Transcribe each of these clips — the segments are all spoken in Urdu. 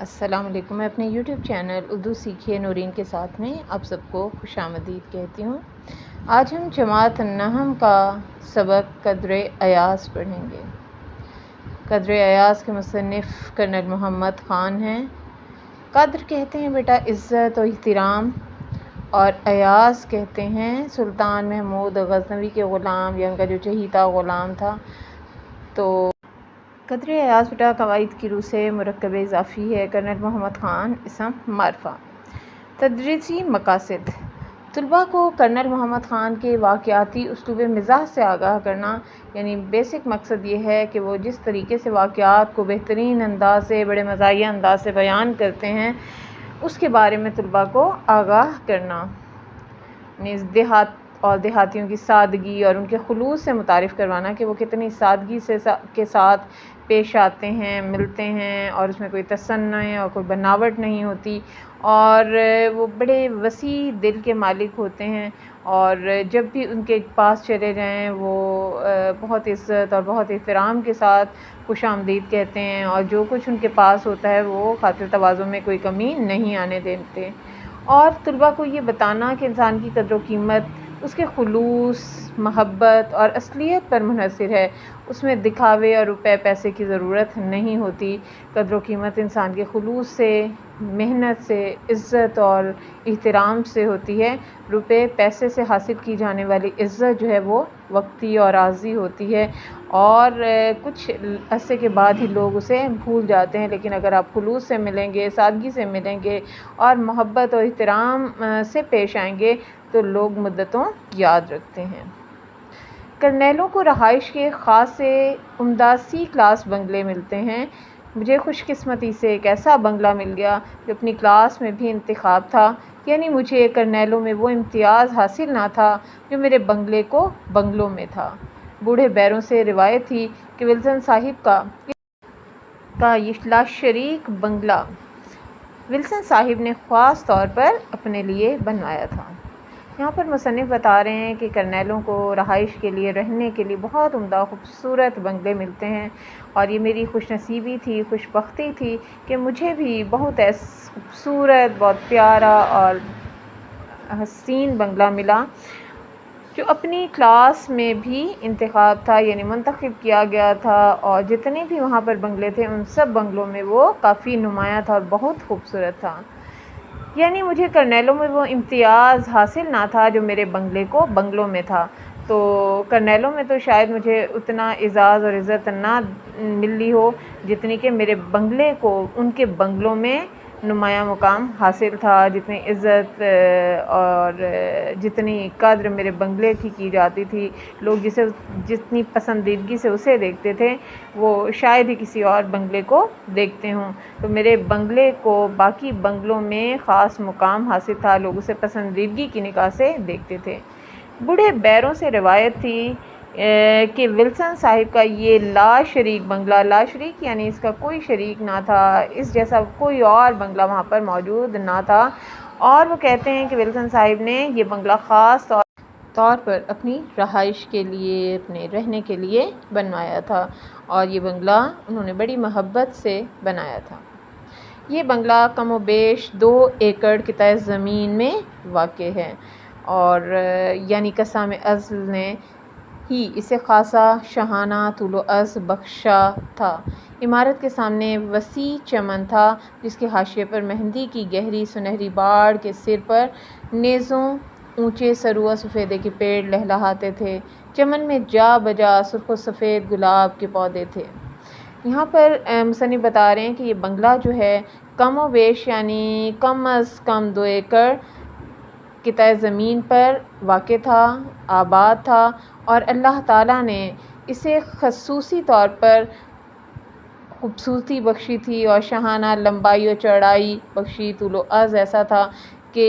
السلام علیکم۔ میں اپنے یوٹیوب چینل اردو سیکھیے نورین کے ساتھ میں آپ سب کو خوش آمدید کہتی ہوں۔ آج ہم جماعت النحم کا سبق قدر ایاز پڑھیں گے۔ قدر ایاز کے مصنف کرنل محمد خان ہیں۔ قدر کہتے ہیں بیٹا عزت و احترام، اور ایاز کہتے ہیں سلطان محمود غزنوی کے غلام یا ان کا جو چہیتا غلام تھا۔ تو قدر ایاز بیٹا قواعد کی روح سے مرکب اضافی ہے۔ کرنل محمد خان اسم معرفہ۔ تدریسی مقاصد: طلباء کو کرنل محمد خان کے واقعاتی اسلوب مزاح سے آگاہ کرنا، یعنی بیسک مقصد یہ ہے کہ وہ جس طریقے سے واقعات کو بہترین انداز سے، بڑے مزاحیہ انداز سے بیان کرتے ہیں، اس کے بارے میں طلباء کو آگاہ کرنا، یعنی دیہاتیوں کی سادگی اور ان کے خلوص سے متعارف کروانا کہ وہ کتنی سادگی کے ساتھ پیش آتے ہیں، ملتے ہیں، اور اس میں کوئی تصنع اور کوئی بناوٹ نہیں ہوتی، اور وہ بڑے وسیع دل کے مالک ہوتے ہیں، اور جب بھی ان کے پاس چلے جائیں وہ بہت عزت اور بہت احترام کے ساتھ خوش آمدید کہتے ہیں، اور جو کچھ ان کے پاس ہوتا ہے وہ خاطر تواضع میں کوئی کمی نہیں آنے دیتے۔ اور طلباء کو یہ بتانا کہ انسان کی قدر و قیمت اس کے خلوص، محبت اور اصلیت پر منحصر ہے، اس میں دکھاوے اور روپے پیسے کی ضرورت نہیں ہوتی۔ قدر و قیمت انسان کے خلوص سے، محنت سے، عزت اور احترام سے ہوتی ہے۔ روپے پیسے سے حاصل کی جانے والی عزت جو ہے وہ وقتی اور عارضی ہوتی ہے، اور کچھ عرصے کے بعد ہی لوگ اسے بھول جاتے ہیں، لیکن اگر آپ خلوص سے ملیں گے، سادگی سے ملیں گے اور محبت اور احترام سے پیش آئیں گے تو لوگ مدتوں یاد رکھتے ہیں۔ کرنیلوں کو رہائش کے خاصے عمدہ سی کلاس بنگلے ملتے ہیں۔ مجھے خوش قسمتی سے ایک ایسا بنگلہ مل گیا جو اپنی کلاس میں بھی انتخاب تھا، یعنی مجھے کرنیلوں میں وہ امتیاز حاصل نہ تھا جو میرے بنگلوں میں تھا۔ بوڑھے بیروں سے روایت تھی کہ ولسن صاحب کا یہ لاشریک بنگلہ ولسن صاحب نے خاص طور پر اپنے لیے بنوایا تھا۔ یہاں پر مصنف بتا رہے ہیں کہ کرنیلوں کو رہائش کے لیے، رہنے کے لیے بہت عمدہ خوبصورت بنگلے ملتے ہیں، اور یہ میری خوش نصیبی تھی، خوش بختی تھی کہ مجھے بھی بہت خوبصورت، بہت پیارا اور حسین بنگلہ ملا جو اپنی کلاس میں بھی انتخاب تھا، یعنی منتخب کیا گیا تھا، اور جتنے بھی وہاں پر بنگلے تھے ان سب بنگلوں میں وہ کافی نمایاں تھا اور بہت خوبصورت تھا۔ یعنی مجھے کرنیلوں میں وہ امتیاز حاصل نہ تھا جو میرے بنگلوں میں تھا۔ تو کرنیلوں میں تو شاید مجھے اتنا اعزاز اور عزت نہ ملی ہو جتنی کہ میرے بنگلے کو ان کے بنگلوں میں نمایاں مقام حاصل تھا، جتنی عزت اور جتنی قدر میرے بنگلے کی جاتی تھی، لوگ جتنی پسندیدگی سے اسے دیکھتے تھے وہ شاید ہی کسی اور بنگلے کو دیکھتے ہوں۔ تو میرے بنگلے کو باقی بنگلوں میں خاص مقام حاصل تھا، لوگ اسے پسندیدگی کی نگاہ سے دیکھتے تھے۔ بوڑھے بیروں سے روایت تھی کہ ولسن صاحب کا یہ لاشریک بنگلہ، لاشریک یعنی اس کا کوئی شریک نہ تھا، اس جیسا کوئی اور بنگلہ وہاں پر موجود نہ تھا، اور وہ کہتے ہیں کہ ولسن صاحب نے یہ بنگلہ خاص طور پر اپنی رہائش کے لیے، اپنے رہنے کے لیے بنوایا تھا، اور یہ بنگلہ انہوں نے بڑی محبت سے بنایا تھا۔ یہ بنگلہ کم و بیش 2 ایکڑ خطۂ زمین میں واقع ہے، اور یعنی قسام ازل نے ہی اسے خاصا شاہانہ طول و عرض بخشا تھا۔ عمارت کے سامنے وسیع چمن تھا جس کے حاشیے پر مہندی کی گہری سنہری باڑ کے سر پر نیزوں اونچے سرو و سفیدے کے پیڑ لہلہاتے تھے۔ چمن میں جا بجا سرخ و سفید گلاب کے پودے تھے۔ یہاں پر مصنف بتا رہے ہیں کہ یہ بنگلہ جو ہے کم و بیش یعنی کم از کم 2 ایکڑ خطۂ زمین پر واقع تھا، آباد تھا، اور اللہ تعالیٰ نے اسے خصوصی طور پر خوبصورتی بخشی تھی اور شاہانہ لمبائی و چوڑائی بخشی۔ طول و عرض ایسا تھا کہ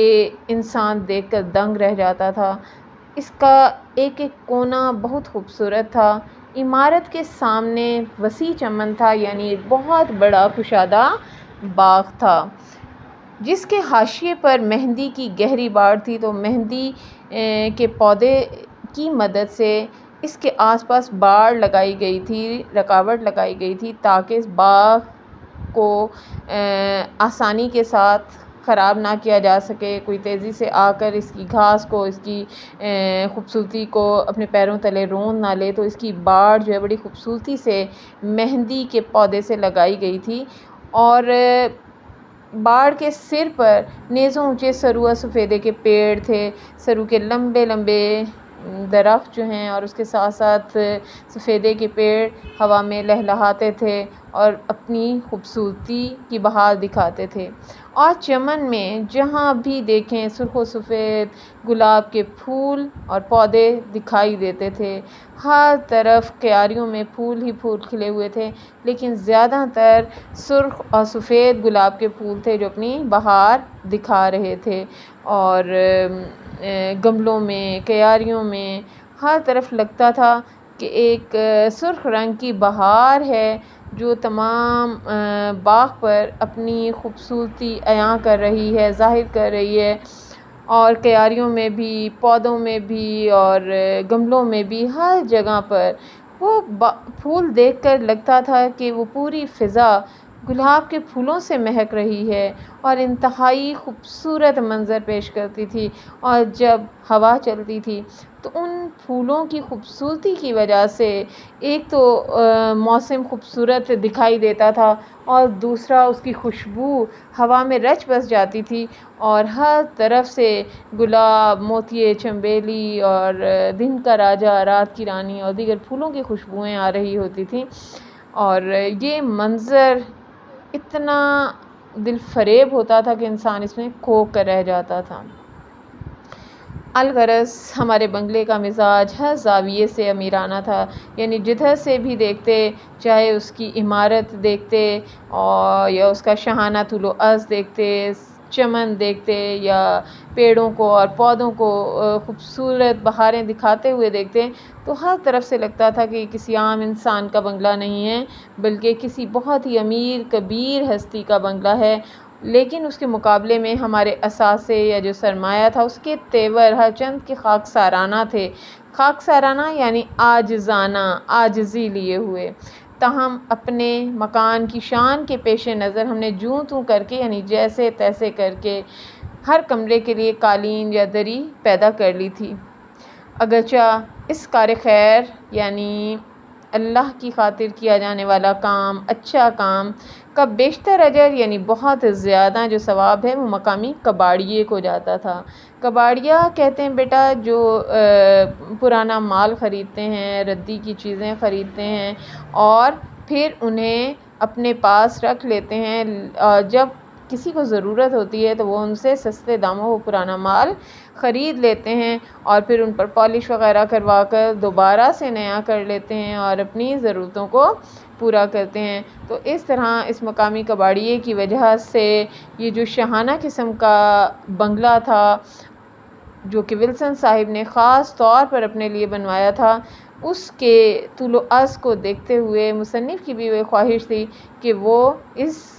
انسان دیکھ کر دنگ رہ جاتا تھا۔ اس کا ایک ایک کونا بہت خوبصورت تھا۔ عمارت کے سامنے وسیع چمن تھا، یعنی ایک بہت بڑا کشادہ باغ تھا جس کے حاشیے پر مہندی کی گہری باڑ تھی۔ تو مہندی کے پودے کی مدد سے اس کے آس پاس باڑ لگائی گئی تھی، رکاوٹ لگائی گئی تھی، تاکہ اس باغ کو آسانی کے ساتھ خراب نہ کیا جا سکے، کوئی تیزی سے آ کر اس کی گھاس کو، اس کی خوبصورتی کو اپنے پیروں تلے رون نہ لے، تو اس کی باڑ جو ہے بڑی خوبصورتی سے مہندی کے پودے سے لگائی گئی تھی، اور باڑ کے سر پر نیزوں اونچے سرو اور سفیدے کے پیڑ تھے، سرو کے لمبے لمبے درخت جو ہیں، اور اس کے ساتھ ساتھ سفیدے کے پیڑ ہوا میں لہلہاتے تھے اور اپنی خوبصورتی کی بہار دکھاتے تھے۔ اور چمن میں جہاں بھی دیکھیں سرخ و سفید گلاب کے پھول اور پودے دکھائی دیتے تھے، ہر طرف کیاریوں میں پھول ہی پھول کھلے ہوئے تھے، لیکن زیادہ تر سرخ اور سفید گلاب کے پھول تھے جو اپنی بہار دکھا رہے تھے، اور گملوں میں، کیاریوں میں ہر طرف لگتا تھا کہ ایک سرخ رنگ کی بہار ہے جو تمام باغ پر اپنی خوبصورتی عیاں کر رہی ہے، ظاہر کر رہی ہے، اور کیاریوں میں بھی، پودوں میں بھی، اور گملوں میں بھی، ہر جگہ پر وہ پھول دیکھ کر لگتا تھا کہ وہ پوری فضا گلاب کے پھولوں سے مہک رہی ہے اور انتہائی خوبصورت منظر پیش کرتی تھی۔ اور جب ہوا چلتی تھی تو ان پھولوں کی خوبصورتی کی وجہ سے ایک تو موسم خوبصورت دکھائی دیتا تھا، اور دوسرا اس کی خوشبو ہوا میں رچ بس جاتی تھی، اور ہر طرف سے گلاب، موتیے، چنبیلی اور دن کا راجا، رات کی رانی اور دیگر پھولوں کی خوشبوئیں آ رہی ہوتی تھیں، اور یہ منظر اتنا دل فریب ہوتا تھا کہ انسان اس میں کھو کر رہ جاتا تھا۔ الغرض ہمارے بنگلے کا مزاج ہر زاویے سے امیرانہ تھا، یعنی جدھر سے بھی دیکھتے، چاہے اس کی عمارت دیکھتے اور یا اس کا شاہانہ طول و عرض دیکھتے، چمن دیکھتے یا پیڑوں کو اور پودوں کو خوبصورت بہاریں دکھاتے ہوئے دیکھتے، تو ہر طرف سے لگتا تھا کہ کسی عام انسان کا بنگلہ نہیں ہے، بلکہ کسی بہت ہی امیر کبیر ہستی کا بنگلہ ہے۔ لیکن اس کے مقابلے میں ہمارے اثاثے یا جو سرمایہ تھا، اس کے تیور ہر چند کے خاکسارانہ تھے۔ خاکسارانہ یعنی عاجزانہ، عاجزی لیے ہوئے، تاہم اپنے مکان کی شان کے پیش نظر ہم نے جوں توں کر کے، یعنی جیسے تیسے کر کے ہر کمرے کے لیے قالین یا دری پیدا کر لی تھی۔ اگرچہ اس کار خیر یعنی اللہ کی خاطر کیا جانے والا کام، اچھا کام کا بیشتر اجر یعنی بہت زیادہ جو ثواب ہے وہ مقامی کباڑیے کو جاتا تھا۔ کباڑیا کہتے ہیں بیٹا جو پرانا مال خریدتے ہیں، ردی کی چیزیں خریدتے ہیں اور پھر انہیں اپنے پاس رکھ لیتے ہیں، اور جب کسی کو ضرورت ہوتی ہے تو وہ ان سے سستے داموں وہ پرانا مال خرید لیتے ہیں اور پھر ان پر پالش وغیرہ کروا کر دوبارہ سے نیا کر لیتے ہیں اور اپنی ضرورتوں کو پورا کرتے ہیں۔ تو اس طرح اس مقامی کباڑیے کی وجہ سے یہ جو شاہانہ قسم کا بنگلہ تھا جو کہ ولسن صاحب نے خاص طور پر اپنے لیے بنوایا تھا، اس کے طول و عرض کو دیکھتے ہوئے مصنف کی بھی وہ خواہش تھی کہ وہ اس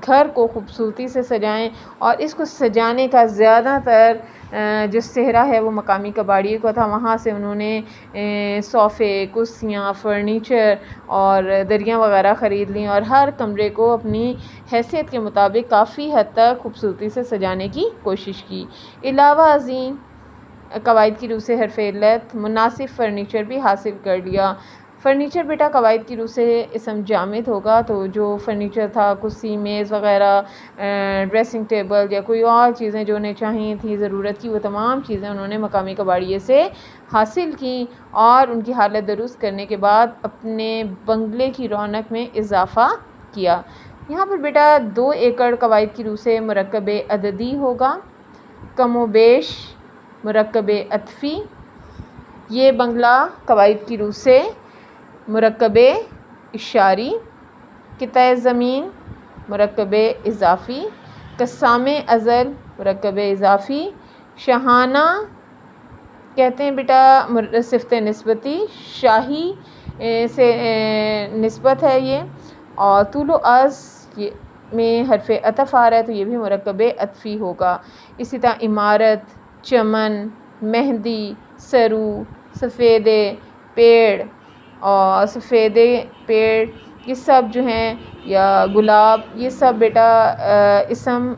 گھر کو خوبصورتی سے سجائیں، اور اس کو سجانے کا زیادہ تر جو سہرا ہے وہ مقامی کباڑیے کو تھا۔ وہاں سے انہوں نے صوفے، کرسیاں، فرنیچر اور دریاں وغیرہ خرید لیں اور ہر کمرے کو اپنی حیثیت کے مطابق کافی حد تک خوبصورتی سے سجانے کی کوشش کی۔ علاوہ ازیں قواعد کی روح سے حرف علت مناسب فرنیچر بھی حاصل کر لیا۔ فرنیچر بیٹا قواعد کی روح سے اسم جامد ہوگا، تو جو فرنیچر تھا، کرسی، میز وغیرہ، ڈریسنگ ٹیبل یا کوئی اور چیزیں جو انہیں چاہیے تھیں ضرورت کی، وہ تمام چیزیں انہوں نے مقامی کباڑیے سے حاصل کی اور ان کی حالت درست کرنے کے بعد اپنے بنگلے کی رونق میں اضافہ کیا۔ یہاں پر بیٹا 2 ایکڑ قواعد کی روح سے مرکب عددی ہوگا، کم و بیش مرکب عطفی۔ یہ بنگلہ قواعد کی روح سے مرکب اشاری، قطع زمین مرکب اضافی، قسام ازل مرکب اضافی، شاہانہ کہتے ہیں بیٹا صفت نسبتی، شاہی سے نسبت ہے یہ، اور طول و عرض میں حرف عطف آ رہا ہے تو یہ بھی مرکب عطفی ہوگا۔ اسی طرح عمارت، چمن، مہندی، سرو، سفیدے پیڑ اور سفیدے پیڑ یہ سب جو ہیں، یا گلاب، یہ سب بیٹا اسم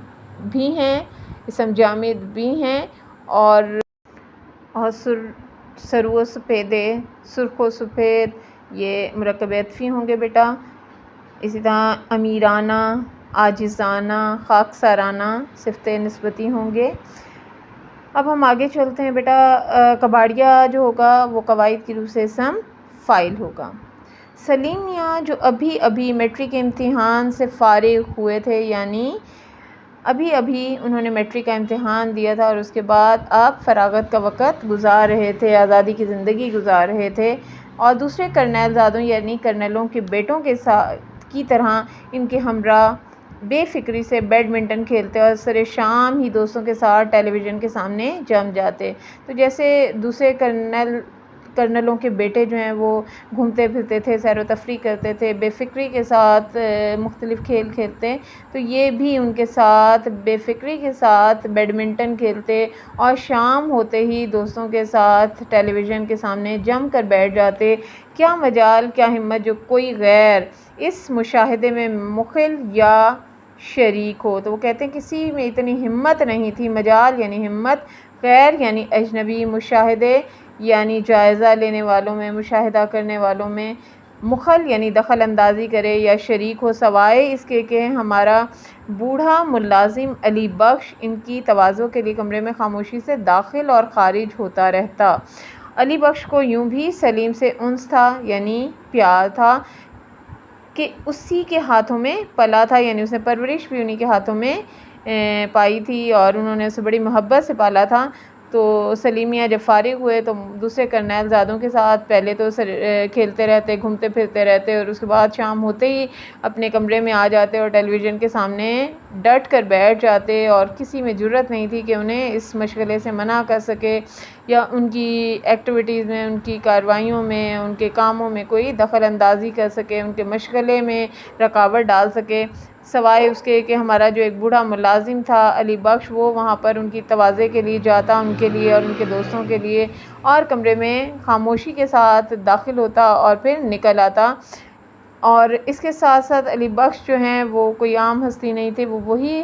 بھی ہیں، اسم جامد بھی ہیں، اور سرو و سپیدے، سرخ و سفید، یہ مرکب عطفی ہوں گے بیٹا۔ اسی طرح امیرانہ، عاجزانہ، خاکسارانہ صفت نسبتی ہوں گے۔ اب ہم آگے چلتے ہیں بیٹا۔ کباڑیا جو ہوگا وہ قواعد کی روح سے اسم فاعل ہوگا۔ سلیم میاں جو ابھی میٹرک کے امتحان سے فارغ ہوئے تھے، یعنی ابھی انہوں نے میٹرک کا امتحان دیا تھا اور اس کے بعد آپ فراغت کا وقت گزار رہے تھے، آزادی کی زندگی گزار رہے تھے، اور دوسرے کرنیل زادوں یعنی کرنلوں کے بیٹوں کے ساتھ کی طرح ان کے ہمراہ بے فکری سے بیڈمنٹن کھیلتے اور سر شام ہی دوستوں کے ساتھ ٹیلی ویژن کے سامنے جم جاتے۔ تو جیسے دوسرے کرنلوں کے بیٹے جو ہیں وہ گھومتے پھرتے تھے، سیر و تفریح کرتے تھے، بے فکری کے ساتھ مختلف کھیل کھیلتے، تو یہ بھی ان کے ساتھ بے فکری کے ساتھ بیڈمنٹن کھیلتے اور شام ہوتے ہی دوستوں کے ساتھ ٹیلی ویژن کے سامنے جم کر بیٹھ جاتے۔ کیا مجال، کیا ہمت جو کوئی غیر اس مشاہدے میں مخل یا شریک ہو۔ تو وہ کہتے ہیں کسی میں اتنی ہمت نہیں تھی، مجال یعنی ہمت، غیر یعنی اجنبی، مشاہدے یعنی جائزہ لینے والوں میں، مشاہدہ کرنے والوں میں، مخل یعنی دخل اندازی کرے یا شریک ہو، سوائے اس کے کہ ہمارا بوڑھا ملازم علی بخش ان کی تواضع کے لیے کمرے میں خاموشی سے داخل اور خارج ہوتا رہتا۔ علی بخش کو یوں بھی سلیم سے انس تھا، یعنی پیار تھا، کہ اسی کے ہاتھوں میں پلا تھا، یعنی اس نے پرورش بھی انہی کے ہاتھوں میں پائی تھی اور انہوں نے اسے بڑی محبت سے پالا تھا۔ تو سلیم میاں جب فارغ ہوئے تو دوسرے کرنیل زادوں کے ساتھ پہلے تو کھیلتے رہتے، گھومتے پھرتے رہتے، اور اس کے بعد شام ہوتے ہی اپنے کمرے میں آ جاتے اور ٹیلی ویژن کے سامنے ڈٹ کر بیٹھ جاتے، اور کسی میں جرأت نہیں تھی کہ انہیں اس مشغلے سے منع کر سکے یا ان کی ایکٹیویٹیز میں، ان کی کارروائیوں میں، ان کے کاموں میں کوئی دخل اندازی کر سکے، ان کے مشغلے میں رکاوٹ ڈال سکے، سوائے اس کے کہ ہمارا جو ایک بوڑھا ملازم تھا علی بخش، وہ وہاں پر ان کی تواضع کے لیے جاتا، ان کے لیے اور ان کے دوستوں کے لیے، اور کمرے میں خاموشی کے ساتھ داخل ہوتا اور پھر نکل آتا۔ اور اس کے ساتھ ساتھ علی بخش جو ہیں وہ کوئی عام ہستی نہیں تھے، وہ وہی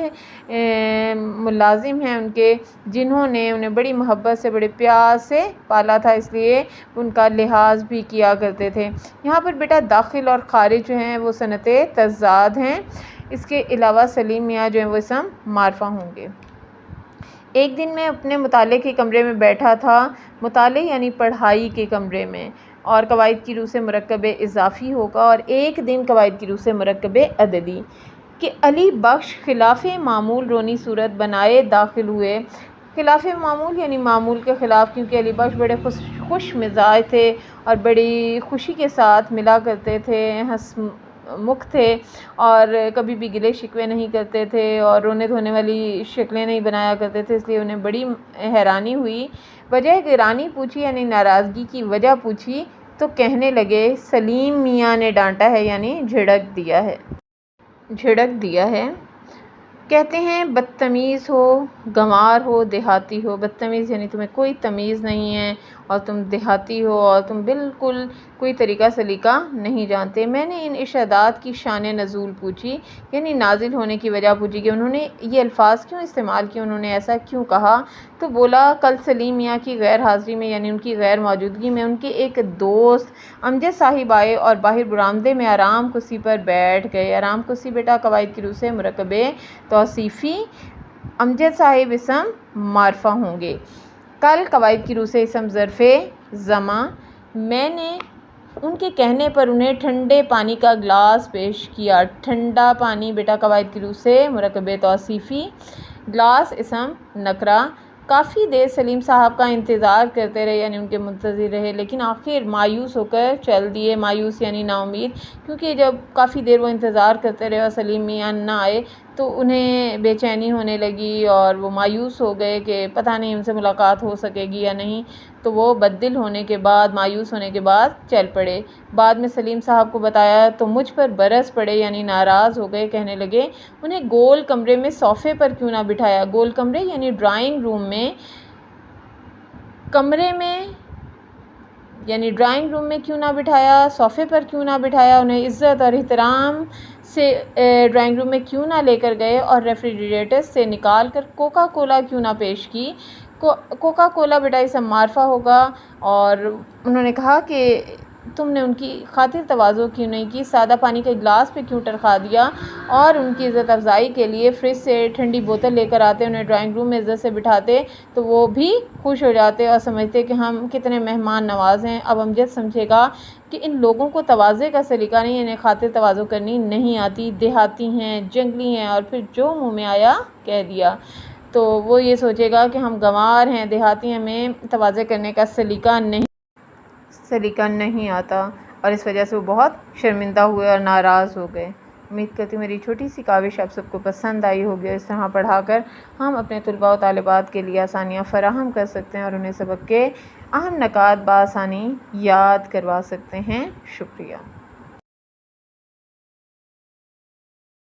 ملازم ہیں ان کے جنہوں نے انہیں بڑی محبت سے، بڑے پیار سے پالا تھا، اس لیے ان کا لحاظ بھی کیا کرتے تھے۔ یہاں پر بیٹا داخل اور خارج جو ہیں وہ صنعت تضاد ہیں۔ اس کے علاوہ سلیم میاں جو ہیں وہ اسم معرفہ ہوں گے۔ ایک دن میں اپنے مطالعے کے کمرے میں بیٹھا تھا، مطالعے یعنی پڑھائی کے کمرے میں، اور قواعد کی روح سے مرکب اضافی ہوگا، اور ایک دن قواعد کی روح سے مرکب عددی، کہ علی بخش خلاف معمول رونی صورت بنائے داخل ہوئے۔ خلاف معمول یعنی معمول کے خلاف، کیونکہ علی بخش بڑے خوش مزاج تھے اور بڑی خوشی کے ساتھ ملا کرتے تھے، ہنس مکھ تھے، اور کبھی بھی گلے شکوے نہیں کرتے تھے اور رونے دھونے والی شکلیں نہیں بنایا کرتے تھے، اس لیے انہیں بڑی حیرانی ہوئی۔ وجہ گرانی پوچھی یعنی ناراضگی کی وجہ پوچھی تو کہنے لگے سلیم میاں نے ڈانٹا ہے، یعنی جھڑک دیا ہے۔ کہتے ہیں بدتمیز ہو، گنوار ہو، دیہاتی ہو۔ بدتمیز یعنی تمہیں کوئی تمیز نہیں ہے اور تم دیہاتی ہو اور تم بالکل کوئی طریقہ سلیقہ نہیں جانتے۔ میں نے ان ارشادات کی شان نزول پوچھی، یعنی نازل ہونے کی وجہ پوچھی کہ انہوں نے یہ الفاظ کیوں استعمال کیے، انہوں نے ایسا کیوں کہا۔ تو بولا کل سلیم میاں کی غیر حاضری میں، یعنی ان کی غیر موجودگی میں، ان کے ایک دوست امجد صاحب آئے اور باہر برآمدے میں آرام کرسی پر بیٹھ گئے۔ آرام کرسی بیٹا قواعد کی روح سے مرکب توصیفی، امجد صاحب اسم معرفہ ہوں گے۔ کل قواعد کی روح سے اسم ظرف زماں، میں نے ان کے کہنے پر انہیں ٹھنڈے پانی کا گلاس پیش کیا۔ ٹھنڈا پانی بیٹا قواعد کی روح سے مرکب توصیفی، گلاس اسم نکرہ۔ کافی دیر سلیم صاحب کا انتظار کرتے رہے، یعنی ان کے منتظر رہے، لیکن آخر مایوس ہو کر چل دیے۔ مایوس یعنی نا امید، کیونکہ جب کافی دیر وہ انتظار کرتے رہے اور سلیم میاں نہ آئے تو انہیں بے چینی ہونے لگی اور وہ مایوس ہو گئے کہ پتہ نہیں ان سے ملاقات ہو سکے گی یا نہیں، تو وہ بددل ہونے کے بعد، مایوس ہونے کے بعد چل پڑے۔ بعد میں سلیم صاحب کو بتایا تو مجھ پر برس پڑے، یعنی ناراض ہو گئے، کہنے لگے انہیں گول کمرے میں صوفے پر کیوں نہ بٹھایا۔ گول کمرے یعنی ڈرائنگ روم میں، کمرے میں یعنی ڈرائنگ روم میں کیوں نہ بٹھایا، صوفے پر کیوں نہ بٹھایا، انہیں عزت اور احترام سے ڈرائنگ روم میں کیوں نہ لے کر گئے اور ریفریجریٹر سے نکال کر کوکا کولا کیوں نہ پیش کی۔ کوکا کولا بیٹا اس سے معرفہ ہوگا۔ اور انہوں نے کہا کہ تم نے ان کی خاطر تواضع کیوں نہیں کی، سادہ پانی کے گلاس پہ کیوں ٹرکا دیا، اور ان کی عزت افزائی کے لیے فریج سے ٹھنڈی بوتل لے کر آتے، انہیں ڈرائنگ روم میں عزت سے بٹھاتے تو وہ بھی خوش ہو جاتے اور سمجھتے کہ ہم کتنے مہمان نواز ہیں۔ اب امجد سمجھے گا کہ ان لوگوں کو تواضع کا سلیقہ نہیں، انہیں خاطر تواضع کرنی نہیں آتی، دیہاتی ہیں، جنگلی ہیں، اور پھر جو منہ میں آیا کہہ دیا۔ تو وہ یہ سوچے گا کہ ہم گنوار ہیں، دیہاتی، ہمیں تواضع کرنے کا سلیقہ نہیں آتا، اور اس وجہ سے وہ بہت شرمندہ ہوئے اور ناراض ہو گئے۔ امید کرتی ہوں میری چھوٹی سی کاوش آپ سب کو پسند آئی ہوگی۔ اس طرح پڑھا کر ہم اپنے طلباء و طالبات کے لیے آسانیاں فراہم کر سکتے ہیں اور انہیں سبق کے اہم نکات بآسانی یاد کروا سکتے ہیں۔ شکریہ۔